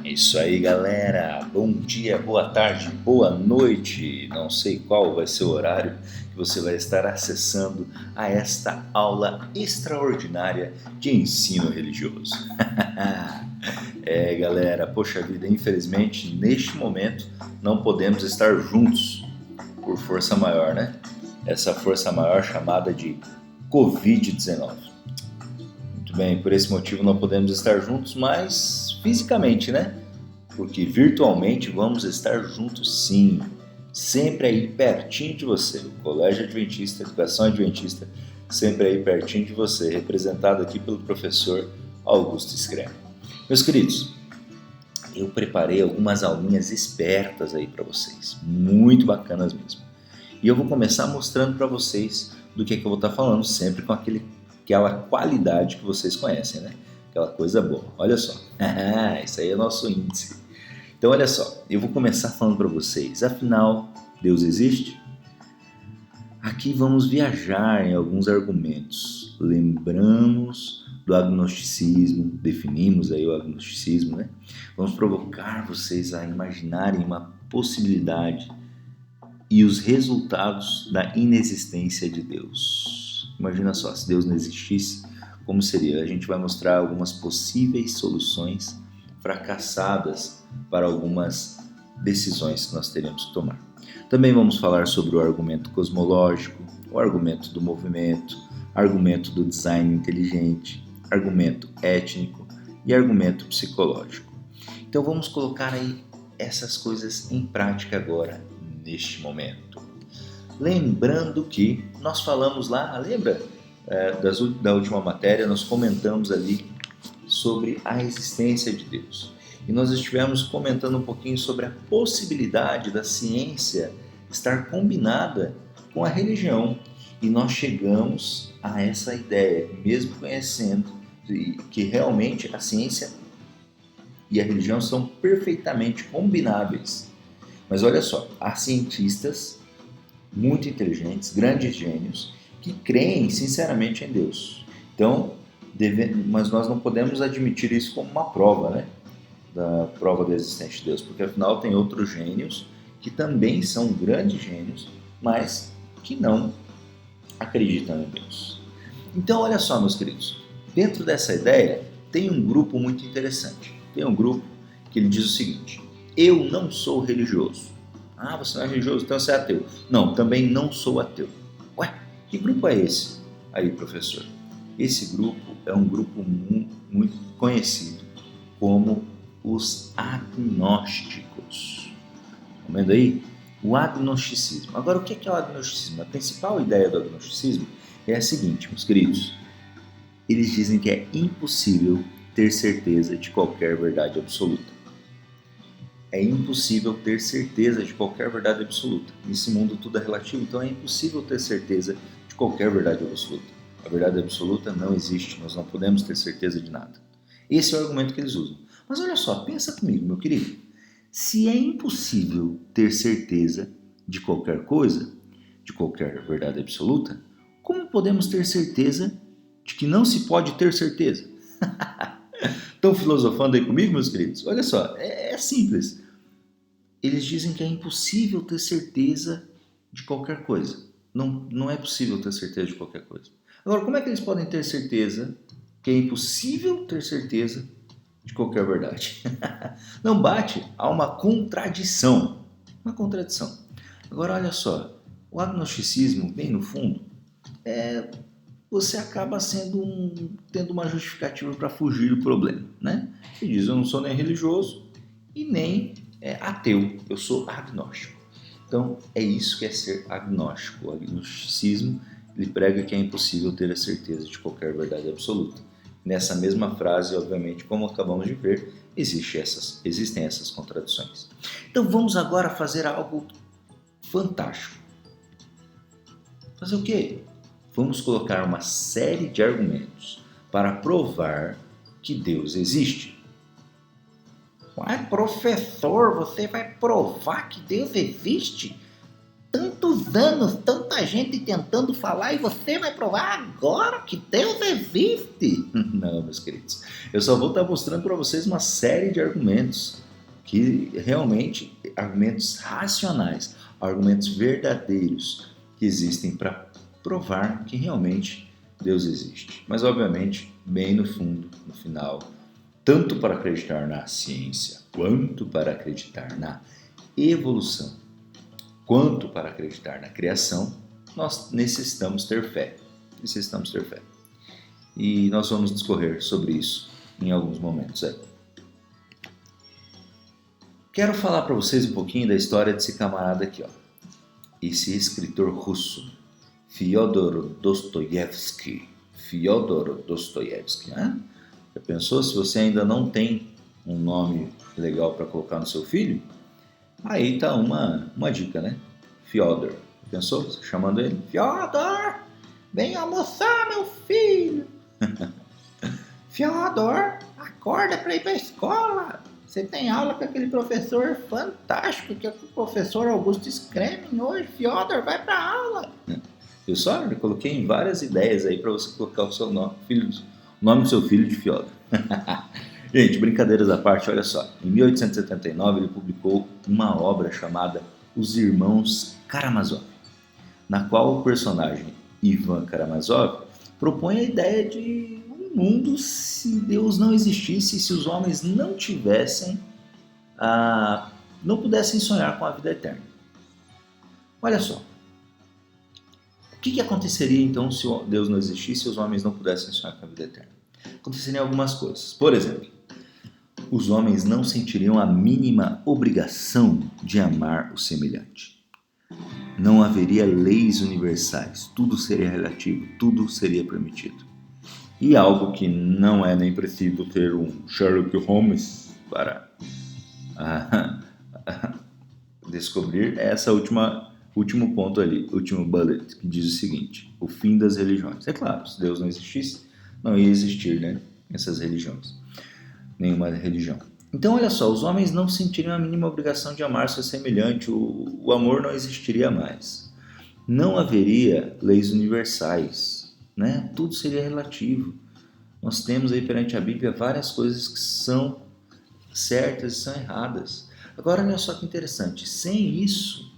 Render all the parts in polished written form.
É isso aí, galera. Bom dia, boa tarde, boa noite. Não sei qual vai ser o horário que você vai estar acessando a esta aula extraordinária de ensino religioso. Galera, poxa vida, infelizmente, neste momento não podemos estar juntos por força maior, né? Essa força maior chamada de Covid-19. Muito bem, por esse motivo não podemos estar juntos, mas fisicamente, né? Porque virtualmente vamos estar juntos sim, sempre aí pertinho de você. O Colégio Adventista, Educação Adventista, sempre aí pertinho de você, representado aqui pelo professor Augusto Screma. Meus queridos, eu preparei algumas aulinhas espertas aí para vocês, muito bacanas mesmo. E eu vou começar mostrando para vocês do que eu vou estar falando, sempre com aquela qualidade que vocês conhecem, né? Aquela coisa boa. Olha só, isso aí é nosso índice. Então, olha só, eu vou começar falando para vocês, afinal, Deus existe? Aqui vamos viajar em alguns argumentos. Lembramos do agnosticismo, definimos aí o agnosticismo, né? Vamos provocar vocês a imaginarem uma possibilidade e os resultados da inexistência de Deus. Imagina só, se Deus não existisse, como seria? A gente vai mostrar algumas possíveis soluções fracassadas para algumas decisões que nós teremos que tomar. Também vamos falar sobre o argumento cosmológico, o argumento do movimento, argumento do design inteligente, argumento étnico e argumento psicológico. Então vamos colocar aí essas coisas em prática agora, neste momento. Lembrando que nós falamos lá, lembra? Da última matéria, nós comentamos ali sobre a existência de Deus. E nós estivemos comentando um pouquinho sobre a possibilidade da ciência estar combinada com a religião. E nós chegamos a essa ideia, mesmo conhecendo que realmente a ciência e a religião são perfeitamente combináveis. Mas olha só, há cientistas muito inteligentes, grandes gênios, que creem sinceramente em Deus. Então, mas nós não podemos admitir isso como uma prova, né? Da prova da existência de Deus, porque afinal tem outros gênios que também são grandes gênios, mas que não acreditam em Deus. Então, olha só, meus queridos, dentro dessa ideia tem um grupo muito interessante. Tem um grupo que ele diz o seguinte: eu não sou religioso. Ah, você não é religioso, então você é ateu. Não, também não sou ateu. Ué, que grupo é esse? Aí, professor, esse grupo é um grupo muito conhecido como os agnósticos. Tá vendo aí? O agnosticismo. Agora, o que é o agnosticismo? A principal ideia do agnosticismo é a seguinte, meus queridos. Eles dizem que é impossível ter certeza de qualquer verdade absoluta. É impossível ter certeza de qualquer verdade absoluta. Nesse mundo tudo é relativo, então é impossível ter certeza de qualquer verdade absoluta. A verdade absoluta não existe, nós não podemos ter certeza de nada. Esse é o argumento que eles usam. Mas olha só, pensa comigo, meu querido. Se é impossível ter certeza de qualquer coisa, de qualquer verdade absoluta, como podemos ter certeza de que não se pode ter certeza? Estão filosofando aí comigo, meus queridos? Olha só, é simples. Eles dizem que é impossível ter certeza de qualquer coisa. Não é possível ter certeza de qualquer coisa. Agora, como é que eles podem ter certeza que é impossível ter certeza de qualquer verdade? Não bate, há uma contradição. Uma contradição. Agora, olha só, o agnosticismo, bem no fundo, você acaba tendo uma justificativa para fugir do problema, né? Você diz, eu não sou nem religioso e nem ateu, eu sou agnóstico. Então, é isso que é ser agnóstico. O agnosticismo, ele prega que é impossível ter a certeza de qualquer verdade absoluta. Nessa mesma frase, obviamente, como acabamos de ver, existem essas contradições. Então, vamos agora fazer algo fantástico. Fazer o quê? Vamos colocar uma série de argumentos para provar que Deus existe. Ué, professor, você vai provar que Deus existe? tantos anos, tanta gente tentando falar e você vai provar agora que Deus existe? Não, meus queridos. Eu só vou estar mostrando para vocês uma série de argumentos que realmente, argumentos racionais, argumentos verdadeiros que existem para provar que realmente Deus existe. Mas, obviamente, bem no fundo, no final, tanto para acreditar na ciência, quanto para acreditar na evolução, quanto para acreditar na criação, nós necessitamos ter fé. Necessitamos ter fé. E nós vamos discorrer sobre isso em alguns momentos. Quero falar para vocês um pouquinho da história desse camarada aqui, ó. Esse escritor russo, Fyodor Dostoiévski. Fyodor Dostoiévski, né? Já pensou, se você ainda não tem um nome legal para colocar no seu filho? Aí tá uma dica, né? Fyodor. Pensou? Chamando ele? Fyodor, vem almoçar, meu filho. Fyodor, acorda para ir para a escola. Você tem aula com aquele professor fantástico, que é o professor Augusto Scremin hoje. Fyodor, vai para aula. Eu só coloquei em várias ideias aí para você colocar o seu nome, o nome do seu filho de Fyodor. Gente, brincadeiras à parte, olha só. Em 1879 ele publicou uma obra chamada Os Irmãos Karamazov, na qual o personagem Ivan Karamazov propõe a ideia de um mundo se Deus não existisse, se os homens não tivessem, não pudessem sonhar com a vida eterna. Olha só. O que aconteceria então se Deus não existisse e os homens não pudessem sonhar com a vida eterna? Aconteceriam algumas coisas. Por exemplo, os homens não sentiriam a mínima obrigação de amar o semelhante. Não haveria leis universais, tudo seria relativo, tudo seria permitido. E algo que não é nem preciso ter um Sherlock Holmes para descobrir é essa último ponto ali, último bullet, que diz o seguinte: o fim das religiões. É claro, se Deus não existisse, não ia existir, né, essas religiões, nenhuma religião. Então, olha só, os homens não sentiriam a mínima obrigação de amar seu semelhante, o amor não existiria mais. Não haveria leis universais, né? Tudo seria relativo. Nós temos aí perante a Bíblia várias coisas que são certas e são erradas. Agora, olha só que interessante, sem isso,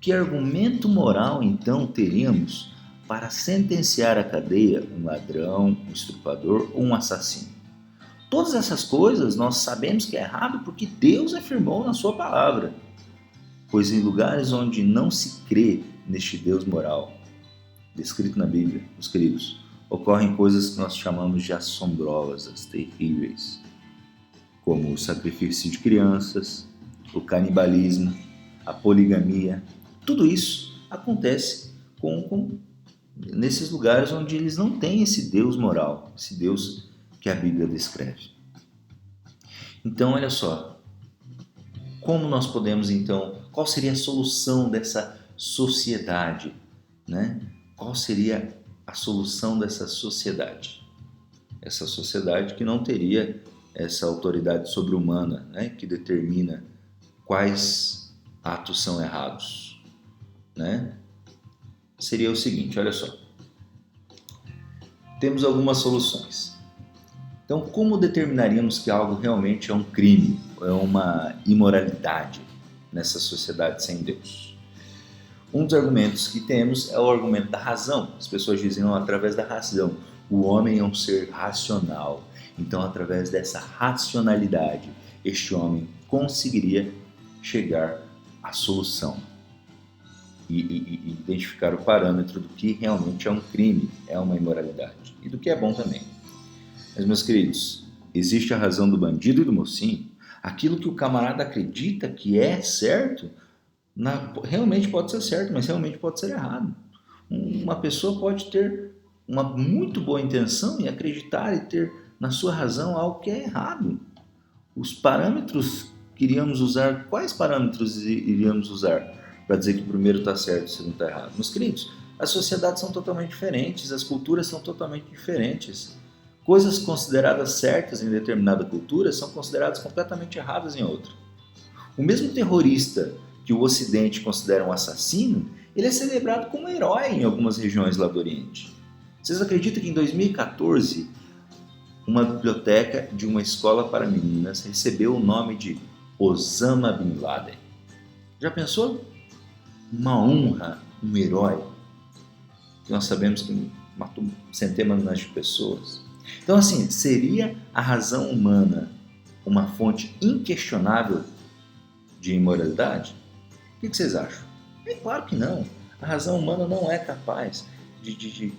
que argumento moral então teríamos para sentenciar à cadeia um ladrão, um estuprador ou um assassino? Todas essas coisas nós sabemos que é errado porque Deus afirmou na sua palavra. Pois em lugares onde não se crê neste Deus moral, descrito na Bíblia, meus queridos, ocorrem coisas que nós chamamos de assombrosas, terríveis, como o sacrifício de crianças, o canibalismo, a poligamia. Tudo isso acontece nesses lugares onde eles não têm esse Deus moral, esse Deus que a Bíblia descreve. Então, olha só, como nós podemos então, qual seria a solução dessa sociedade, né? Qual seria a solução dessa sociedade? Essa sociedade que não teria essa autoridade sobre-humana, né? Que determina quais atos são errados, né? Seria o seguinte, olha só, temos algumas soluções. Então, como determinaríamos que algo realmente é um crime, é uma imoralidade nessa sociedade sem Deus? Um dos argumentos que temos é o argumento da razão. As pessoas dizem, não, através da razão. O homem é um ser racional. Então, através dessa racionalidade, este homem conseguiria chegar à solução e identificar o parâmetro do que realmente é um crime, é uma imoralidade, e do que é bom também. Mas, meus queridos, existe a razão do bandido e do mocinho. Aquilo que o camarada acredita que é certo, realmente pode ser certo, mas realmente pode ser errado. Uma pessoa pode ter uma muito boa intenção e acreditar e ter na sua razão algo que é errado. Os parâmetros que iríamos usar, quais parâmetros iríamos usar para dizer que o primeiro está certo e o segundo está errado? Meus queridos, as sociedades são totalmente diferentes, as culturas são totalmente diferentes. Coisas consideradas certas em determinada cultura são consideradas completamente erradas em outra. O mesmo terrorista que o Ocidente considera um assassino, ele é celebrado como herói em algumas regiões lá do Oriente. Vocês acreditam que em 2014, uma biblioteca de uma escola para meninas recebeu o nome de Osama Bin Laden? Já pensou? Uma honra, um herói, que nós sabemos que matou centenas de pessoas. Então, assim, seria a razão humana uma fonte inquestionável de imoralidade? O que vocês acham? É claro que não. A razão humana não é capaz de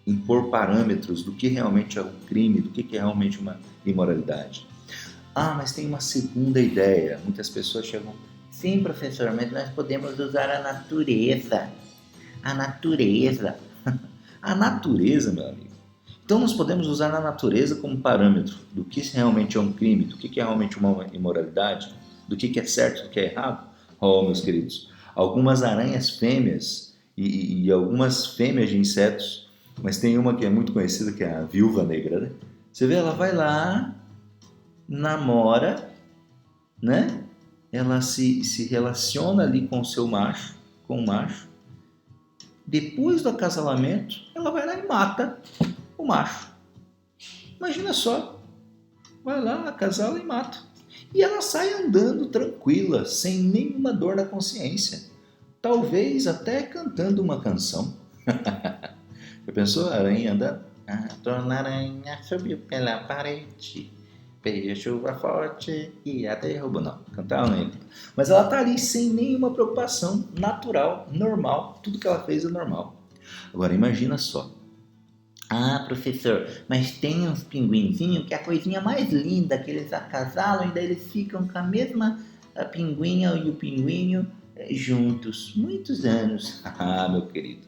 impor parâmetros do que realmente é um crime, do que é realmente uma imoralidade. Ah, mas tem uma segunda ideia. Muitas pessoas chegam... Sim, professor, mas nós podemos usar a natureza. A natureza. A natureza, meu amigo. Então nós podemos usar a natureza como parâmetro do que realmente é um crime, do que é realmente uma imoralidade, do que é certo, do que é errado. Oh, meus queridos, algumas aranhas fêmeas e algumas fêmeas de insetos, mas tem uma que é muito conhecida, que é a viúva negra, né? Você vê, ela vai lá, namora, né? Ela se relaciona ali com o seu macho, com o macho. Depois do acasalamento, ela vai lá e mata o macho. Imagina só, vai lá, acasala e mata. E ela sai andando tranquila, sem nenhuma dor na consciência. Talvez até cantando uma canção. Já pensou a aranha andando? A dona aranha subiu pela parede, veio a chuva forte e a derrubou. Não, cantar ela não. Mas ela está ali sem nenhuma preocupação, natural, normal. Tudo que ela fez é normal. Agora imagina só. Ah, professor, mas tem uns pinguinzinhos que é a coisinha mais linda, que eles acasalam e daí eles ficam com a mesma pinguinha e o pinguinho juntos, muitos anos. Ah, meu querido,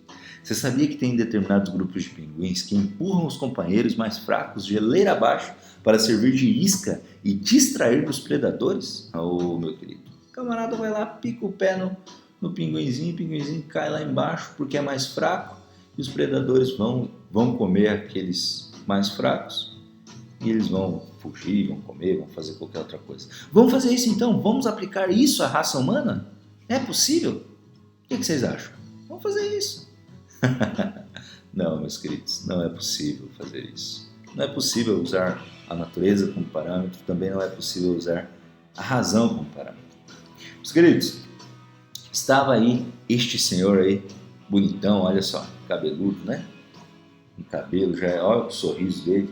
você sabia que tem determinados grupos de pinguins que empurram os companheiros mais fracos geleira abaixo para servir de isca e distrair dos predadores? Oh, meu querido, o camarada vai lá, pica o pé no pinguinzinho, o pinguinzinho cai lá embaixo porque é mais fraco e os predadores vão comer aqueles mais fracos e eles vão fugir, vão comer, vão fazer qualquer outra coisa. Vamos fazer isso então? Vamos aplicar isso à raça humana? É possível? O que vocês acham? Vamos fazer isso. Não, meus queridos, não é possível fazer isso. Não é possível usar a natureza como parâmetro, também não é possível usar a razão como parâmetro. Meus queridos, estava aí este senhor aí, bonitão, olha só, cabeludo, né? O cabelo já é, olha o sorriso dele.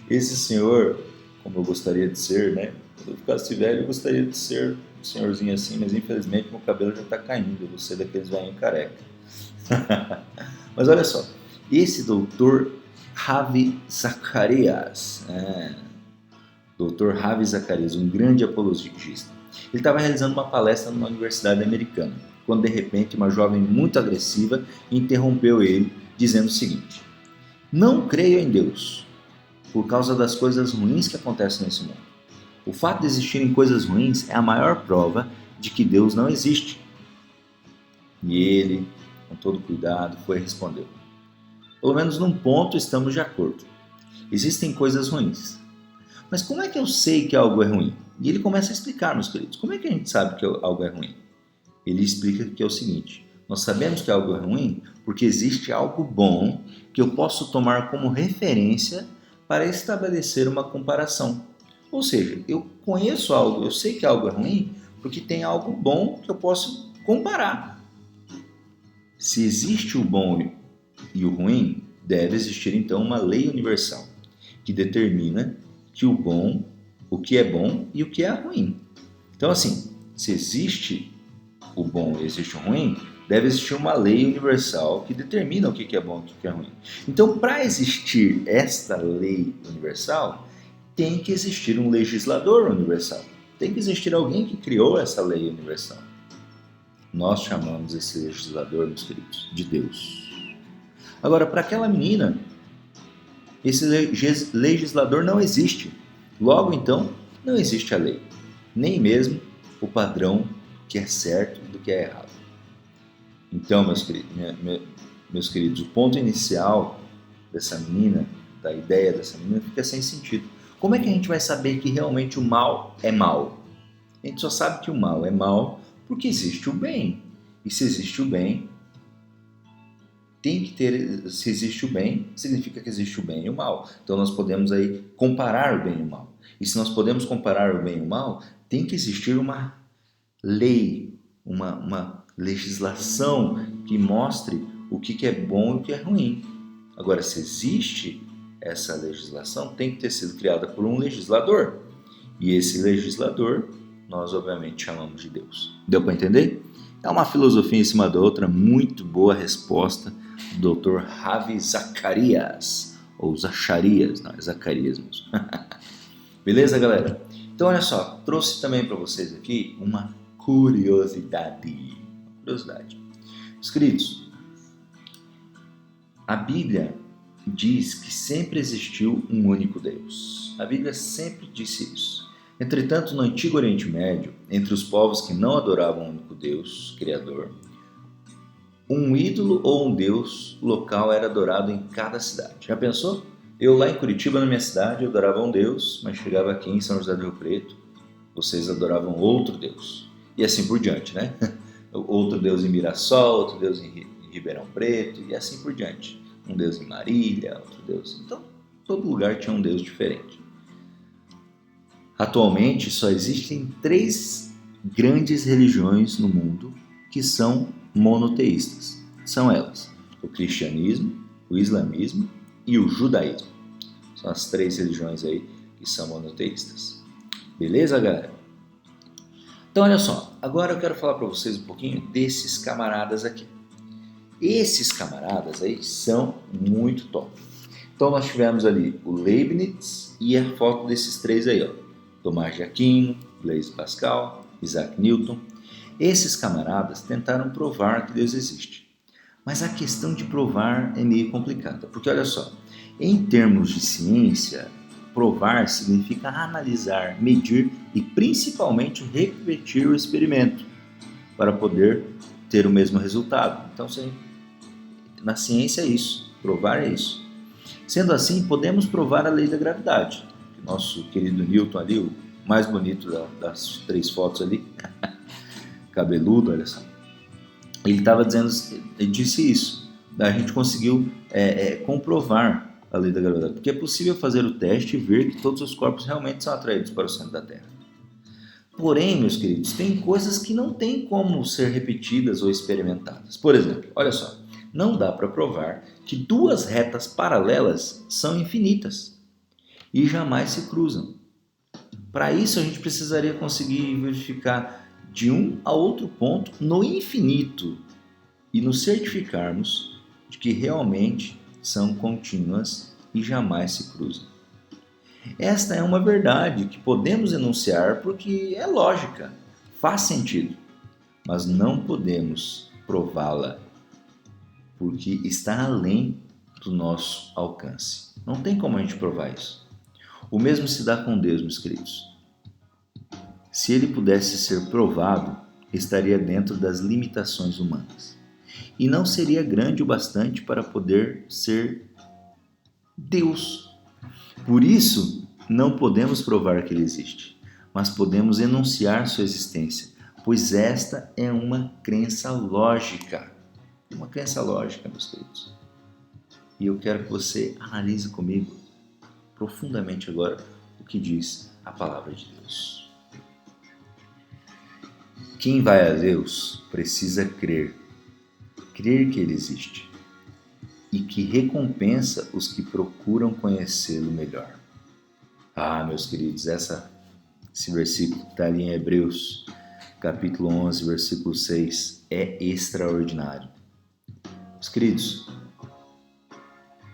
Esse senhor, como eu gostaria de ser, né? Quando eu ficasse velho, eu gostaria de ser um senhorzinho assim, mas infelizmente meu cabelo já está caindo, eu vou ser daqueles velhinhos careca. Mas olha só, esse doutor Ravi Zacharias, doutor Ravi Zacharias, um grande apologista, ele estava realizando uma palestra numa universidade americana, quando de repente uma jovem muito agressiva interrompeu ele, dizendo o seguinte: não creio em Deus, por causa das coisas ruins que acontecem nesse mundo. O fato de existirem coisas ruins é a maior prova de que Deus não existe. E ele, com todo cuidado, foi e respondeu: pelo menos num ponto estamos de acordo. Existem coisas ruins. Mas como é que eu sei que algo é ruim? E ele começa a explicar, meus queridos, como é que a gente sabe que algo é ruim? Ele explica que é o seguinte: nós sabemos que algo é ruim porque existe algo bom que eu posso tomar como referência para estabelecer uma comparação. Ou seja, eu conheço algo, eu sei que algo é ruim porque tem algo bom que eu posso comparar. Se existe o bom e o ruim, deve existir então uma lei universal que determina que o que é bom e o que é ruim. Então assim, se existe o bom e existe o ruim, deve existir uma lei universal que determina o que é bom e o que é ruim. Então, para existir esta lei universal, tem que existir um legislador universal. Tem que existir alguém que criou essa lei universal. Nós chamamos esse legislador, meus queridos, de Deus. Agora, para aquela menina, esse legislador não existe. Logo, então, não existe a lei, nem mesmo o padrão que é certo e do que é errado. Então, meus queridos, o ponto inicial dessa menina, da ideia dessa menina, fica sem sentido. Como é que a gente vai saber que realmente o mal é mal? A gente só sabe que o mal é mal porque existe o bem. E se existe o bem, se existe o bem, significa que existe o bem e o mal. Então nós podemos aí comparar o bem e o mal. E se nós podemos comparar o bem e o mal, tem que existir uma lei, uma legislação que mostre o que é bom e o que é ruim. Agora, se existe essa legislação, tem que ter sido criada por um legislador. E esse legislador, nós obviamente chamamos de Deus. Deu para entender? É uma filosofia em cima da outra, muito boa resposta do Dr. Ravi Zacarias, ou Zacharias, não, é Zacarias mesmo. Beleza, galera? Então, olha só, trouxe também para vocês aqui uma curiosidade. Meus queridos, a Bíblia diz que sempre existiu um único Deus. A Bíblia sempre disse isso. Entretanto, no Antigo Oriente Médio, entre os povos que não adoravam o único Deus, Criador, um ídolo ou um Deus local era adorado em cada cidade. Já pensou? Eu lá em Curitiba, na minha cidade, eu adorava um Deus, mas chegava aqui em São José do Rio Preto, vocês adoravam outro Deus. E assim por diante, né? Outro Deus em Mirassol, outro Deus em Ribeirão Preto, e assim por diante. Um Deus em Marília, outro Deus. Então, todo lugar tinha um Deus diferente. Atualmente, só existem 3 grandes religiões no mundo que são monoteístas. São elas: o cristianismo, o islamismo e o judaísmo. São as 3 religiões aí que são monoteístas. Beleza, galera? Então, olha só. Agora eu quero falar para vocês um pouquinho desses camaradas aqui. Esses camaradas aí são muito top. Então, nós tivemos ali o Leibniz e a foto desses 3 aí, ó. Tomás de Aquino, Blaise Pascal, Isaac Newton. Esses camaradas tentaram provar que Deus existe. Mas a questão de provar é meio complicada, porque olha só, em termos de ciência, provar significa analisar, medir e principalmente repetir o experimento para poder ter o mesmo resultado. Então, na ciência é isso, provar é isso. Sendo assim, podemos provar a lei da gravidade. Nosso querido Newton ali, o mais bonito das 3 fotos ali, cabeludo, olha só. Ele disse isso. A gente conseguiu comprovar a lei da gravidade, porque é possível fazer o teste e ver que todos os corpos realmente são atraídos para o centro da Terra. Porém, meus queridos, tem coisas que não tem como ser repetidas ou experimentadas. Por exemplo, olha só, não dá para provar que 2 retas paralelas são infinitas e jamais se cruzam. Para isso, a gente precisaria conseguir verificar de um a outro ponto no infinito e nos certificarmos de que realmente são contínuas e jamais se cruzam. Esta é uma verdade que podemos enunciar porque é lógica, faz sentido, mas não podemos prová-la porque está além do nosso alcance. Não tem como a gente provar isso. O mesmo se dá com Deus, meus queridos. Se ele pudesse ser provado, estaria dentro das limitações humanas. E não seria grande o bastante para poder ser Deus. Por isso, não podemos provar que ele existe, mas podemos enunciar sua existência, pois esta é uma crença lógica. Uma crença lógica, meus queridos. E eu quero que você analise comigo profundamente agora o que diz a palavra de Deus. Quem vai a Deus precisa crer que Ele existe e que recompensa os que procuram conhecê-lo melhor. Ah, meus queridos, esse versículo que está ali em Hebreus, capítulo 11, versículo 6, é extraordinário. Meus queridos,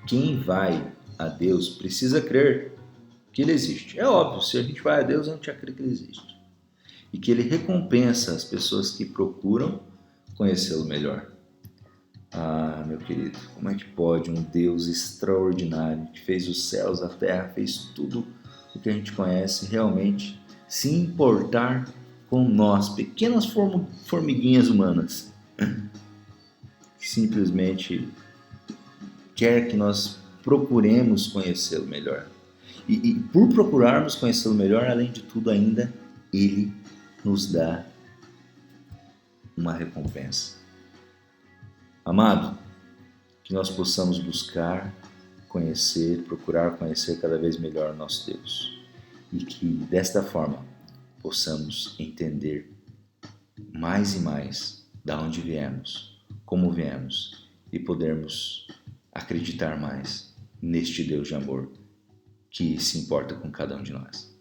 quem vai a Deus precisa crer que Ele existe. É óbvio, se a gente vai a Deus, a gente já crê que Ele existe. E que Ele recompensa as pessoas que procuram conhecê-lo melhor. Ah, meu querido, como é que pode um Deus extraordinário, que fez os céus, a terra, fez tudo o que a gente conhece, realmente se importar com nós, pequenas formiguinhas humanas, que simplesmente quer que nós procuremos conhecê-lo melhor. E por procurarmos conhecê-lo melhor, além de tudo ainda, Ele nos dá uma recompensa. Amado, que nós possamos buscar, conhecer, procurar conhecer cada vez melhor o nosso Deus. E que desta forma possamos entender mais e mais da onde viemos, como viemos e podermos acreditar mais neste Deus de amor que se importa com cada um de nós.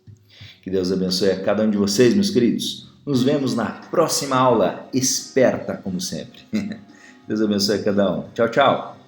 Que Deus abençoe a cada um de vocês, meus queridos. Nos vemos na próxima aula, esperta como sempre. Deus abençoe a cada um. Tchau, tchau.